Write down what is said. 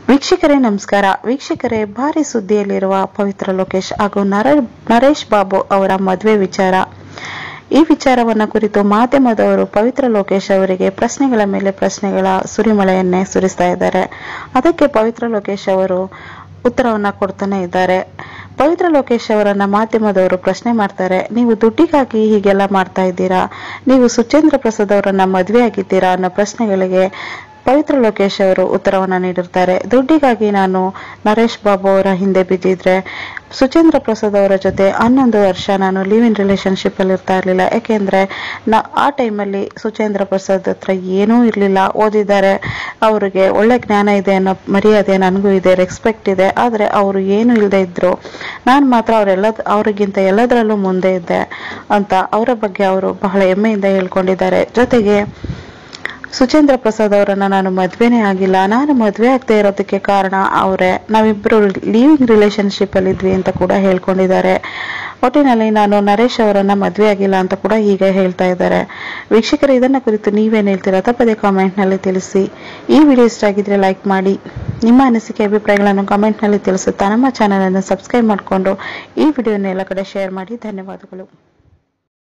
ವೀಕ್ಷಕರೇ ನಮಸ್ಕಾರ. ವೀಕ್ಷಕರೇ, ಭಾರಿ ಸುದ್ದಿಯಲ್ಲಿರುವ ಪವಿತ್ರ ಲೋಕೇಶ್ ಹಾಗೂ ನರೇಶ್ ಬಾಬು ಅವರ ಮದುವೆ ವಿಚಾರ. ಈ ವಿಚಾರವನ್ನ ಕುರಿತು ಮಾಧ್ಯಮದವರು ಪವಿತ್ರ ಲೋಕೇಶ್ ಅವರಿಗೆ ಪ್ರಶ್ನೆಗಳ ಮೇಲೆ ಪ್ರಶ್ನೆಗಳ ಸುರಿಮಳೆಯನ್ನೇ ಸುರಿಸ್ತಾ ಇದ್ದಾರೆ. ಅದಕ್ಕೆ ಪವಿತ್ರ ಲೋಕೇಶ್ ಅವರು ಉತ್ತರವನ್ನ ಕೊಡ್ತಾನೆ ಇದ್ದಾರೆ. ಪವಿತ್ರ ಲೋಕೇಶ್ ಅವರನ್ನ ಮಾಧ್ಯಮದವರು ಪ್ರಶ್ನೆ ಮಾಡ್ತಾರೆ, ನೀವು ದುಡ್ಡಿಗಾಗಿ ಹೀಗೆಲ್ಲ ಮಾಡ್ತಾ ಇದ್ದೀರಾ, ನೀವು ಸುಚೇಂದ್ರ ಪ್ರಸಾದ್ ಅವರನ್ನ ಮದುವೆ ಆಗಿದ್ದೀರಾ ಅನ್ನೋ ಪ್ರಶ್ನೆಗಳಿಗೆ ಪವಿತ್ರ ಲೋಕೇಶ್ ಅವರು ಉತ್ತರವನ್ನ ನೀಡಿರ್ತಾರೆ. ದುಡ್ಡಿಗಾಗಿ ನಾನು ನರೇಶ್ ಬಾಬು ಅವರ ಹಿಂದೆ ಬಿದ್ದಿದ್ರೆ ಸುಚೇಂದ್ರ ಪ್ರಸಾದ್ ಅವರ ಜೊತೆ 11 ವರ್ಷ ನಾನು ಲಿವ್ ಇನ್ ರಿಲೇಶನ್ಶಿಪ್ ಅಲ್ಲಿ ಇರ್ತಾ ಇರ್ಲಿಲ್ಲ. ಯಾಕೆಂದ್ರೆ ಆ ಟೈಮಲ್ಲಿ ಸುಚೇಂದ್ರ ಪ್ರಸಾದ್ ಹತ್ರ ಏನೂ ಇರ್ಲಿಲ್ಲ. ಓದಿದ್ದಾರೆ, ಅವ್ರಿಗೆ ಒಳ್ಳೆ ಜ್ಞಾನ ಇದೆ ಅನ್ನೋ ಮರ್ಯಾದೆ ನನಗೂ ಇದೆ, ರೆಸ್ಪೆಕ್ಟ್ ಇದೆ. ಆದ್ರೆ ಅವರು ಏನು ಇಲ್ಲದೆ ಇದ್ರು, ನಾನು ಮಾತ್ರ ಅವ್ರಿಗಿಂತ ಎಲ್ಲದರಲ್ಲೂ ಮುಂದೆ ಇದ್ದೆ ಅಂತ ಅವರ ಬಗ್ಗೆ ಅವರು ಬಹಳ ಹೆಮ್ಮೆಯಿಂದ ಹೇಳ್ಕೊಂಡಿದ್ದಾರೆ. ಜೊತೆಗೆ ಸುಚೇಂದ್ರ ಪ್ರಸಾದ್ ಅವರನ್ನ ನಾನು ಮದ್ವೆನೇ ಆಗಿಲ್ಲ, ನಾನು ಮದ್ವೆ ಆಗದೆ ಇರೋದಕ್ಕೆ ಕಾರಣ ಅವರೇ, ನಾವಿಬ್ರು ಲಿವಿಂಗ್ ರಿಲೇಶನ್ಶಿಪ್ ಅಲ್ಲಿ ಇದ್ವಿ ಅಂತ ಕೂಡ ಹೇಳ್ಕೊಂಡಿದ್ದಾರೆ. ಒಟ್ಟಿನಲ್ಲಿ ನಾನು ನರೇಶ್ ಅವರನ್ನ ಮದ್ವೆ ಆಗಿಲ್ಲ ಅಂತ ಕೂಡ ಈಗ ಹೇಳ್ತಾ ಇದ್ದಾರೆ. ವೀಕ್ಷಕರು, ಇದನ್ನ ಕುರಿತು ನೀವೇನ್ ಹೇಳ್ತೀರಾ ತಪ್ಪದೆ ಕಾಮೆಂಟ್ ನಲ್ಲಿ ತಿಳಿಸಿ. ಈ ವಿಡಿಯೋ ಇಷ್ಟ ಆಗಿದ್ರೆ ಲೈಕ್ ಮಾಡಿ, ನಿಮ್ಮ ಅನಿಸಿಕೆ ಅಭಿಪ್ರಾಯಗಳನ್ನು ಕಾಮೆಂಟ್ ನಲ್ಲಿ ತಿಳಿಸುತ್ತಾ ನಮ್ಮ ಚಾನೆಲ್ ಅನ್ನು ಸಬ್ಸ್ಕ್ರೈಬ್ ಮಾಡಿಕೊಂಡು ಈ ವಿಡಿಯೋನ ಎಲ್ಲ ಕಡೆ ಶೇರ್ ಮಾಡಿ. ಧನ್ಯವಾದಗಳು.